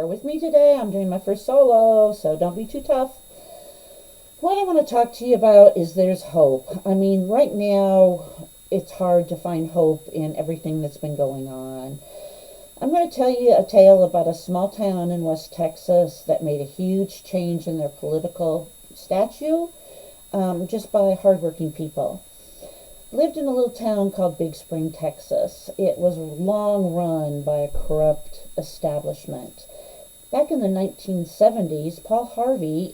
with me today. I'm doing my first solo, so don't be too tough. What I want to talk to you about is there's hope. I mean, right now, it's hard to find hope in everything that's been going on. I'm going to tell you a tale about a small town in West Texas that made a huge change in their political stature just by hardworking people. Lived in a little town called Big Spring, Texas. It was long run by a corrupt establishment. Back in the 1970s, Paul Harvey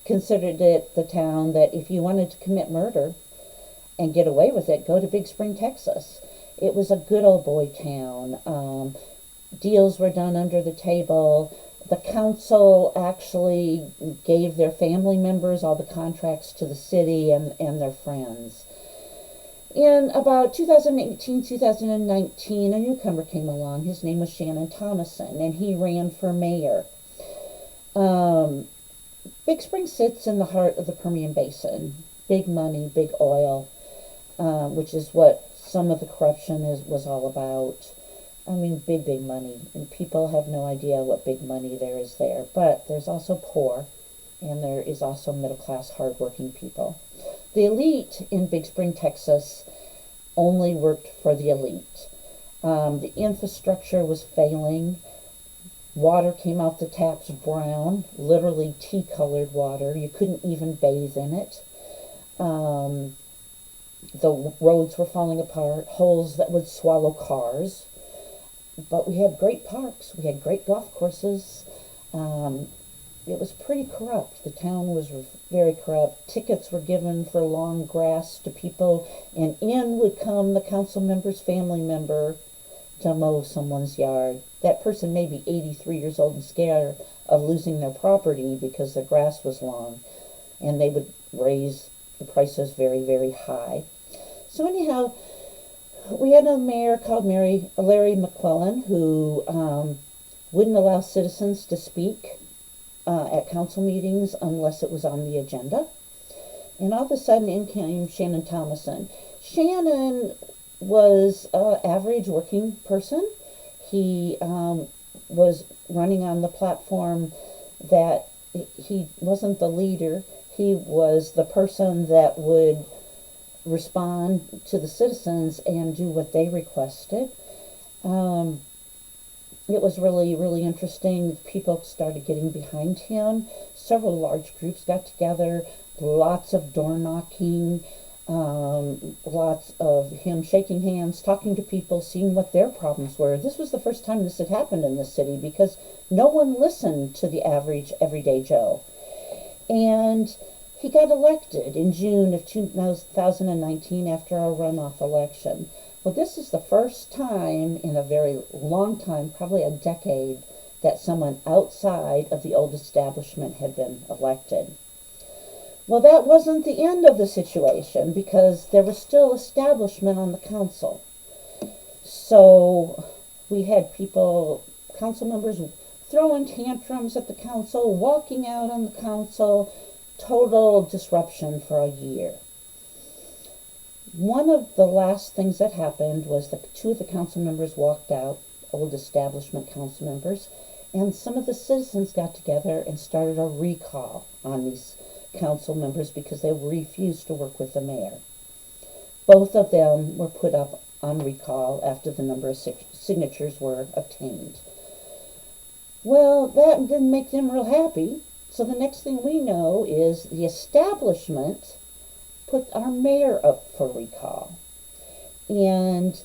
considered it the town that if you wanted to commit murder and get away with it, go to Big Spring, Texas. It was a good old boy town. Deals were done under the table. The council actually gave their family members all the contracts to the city and their friends. In about 2018, 2019, a newcomer came along. His name was Shannon Thomason, and he ran for mayor. Big Spring sits in the heart of the Permian Basin. Big money, big oil, which is what some of the corruption was all about. I mean, big money. And people have no idea what big money there is there. But there's also poor, and there is also middle-class, hardworking people. The elite in Big Spring, Texas, only worked for the elite. The infrastructure was failing. Water came out the taps brown, literally tea-colored water. You couldn't even bathe in it. The roads were falling apart, holes that would swallow cars. But we had great parks. We had great golf courses. It was pretty corrupt. The town was very corrupt. Tickets were given for long grass to people, and in would come the council member's family member to mow someone's yard. That person may be 83 years old and scared of losing their property because the grass was long, and they would raise the prices very, very high. So anyhow, we had a mayor called Larry McClellan who wouldn't allow citizens to speak at council meetings unless it was on the agenda. And all of a sudden in came Shannon Thomason. Shannon was an average working person. He was running on the platform that he wasn't the leader. He was the person that would respond to the citizens and do what they requested. It was really, really interesting. People started getting behind him. Several large groups got together. Lots of door knocking. Lots of him shaking hands, talking to people, seeing what their problems were. This was the first time this had happened in the city because no one listened to the average everyday Joe. And he got elected in June of 2019 after a runoff election. Well, this is the first time in a very long time, probably a decade, that someone outside of the old establishment had been elected. Well, that wasn't the end of the situation because there was still establishment on the council. So we had council members throwing tantrums at the council, walking out on the council, total disruption for a year. One of the last things that happened was two of the council members walked out, old establishment council members, and some of the citizens got together and started a recall on these council members because they refused to work with the mayor. Both of them were put up on recall after the number of signatures were obtained. Well, that didn't make them real happy. So the next thing we know is the establishment put our mayor up for recall. And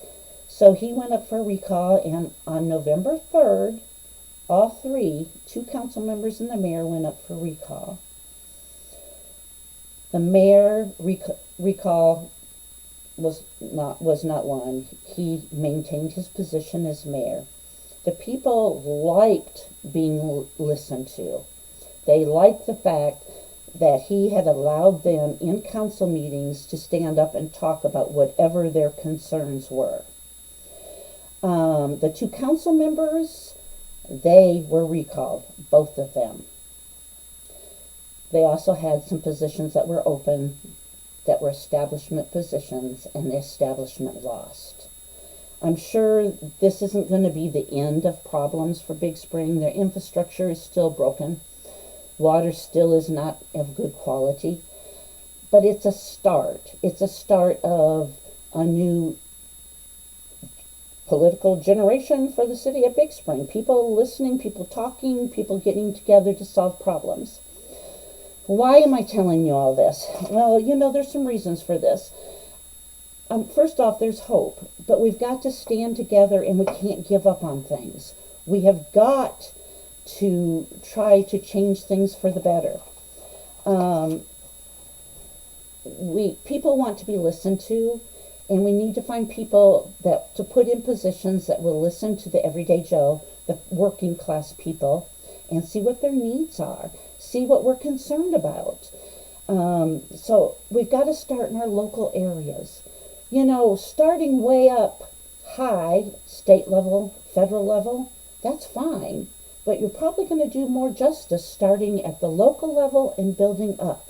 so he went up for recall, and on November 3rd, all two council members and the mayor went up for recall. The mayor recall was not won. He maintained his position as mayor. The people liked being listened to. They liked the fact that he had allowed them in council meetings to stand up and talk about whatever their concerns were. The two council members, they were recalled, both of them. They also had some positions that were open that were establishment positions, and the establishment lost. I'm sure this isn't going to be the end of problems for Big Spring. Their infrastructure is still broken. Water still is not of good quality. But it's a start. It's a start of a new political generation for the city of Big Spring. People listening, people talking, people getting together to solve problems. Why am I telling you all this? Well, there's some reasons for this. First off, there's hope, but we've got to stand together and we can't give up on things. We have got to try to change things for the better. People want to be listened to, and we need to find people to put in positions that will listen to the everyday Joe, the working class people, and see what their needs are, see what we're concerned about. So we've got to start in our local areas. Starting way up high, state level, federal level, that's fine. But you're probably going to do more justice starting at the local level and building up.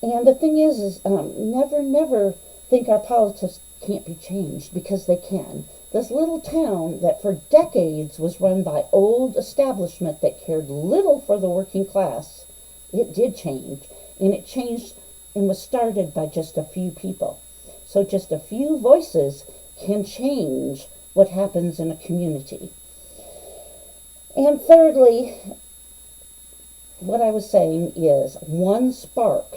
And the thing is never think our politics can't be changed, because they can. This little town that for decades was run by old establishment that cared little for the working class, it did change. And it changed and was started by just a few people. So just a few voices can change what happens in a community. And thirdly, what I was saying is one spark,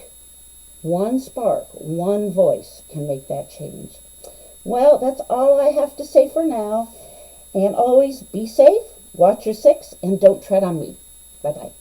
one voice can make that change. Well, that's all I have to say for now. And always be safe, watch your six, and don't tread on me. Bye-bye.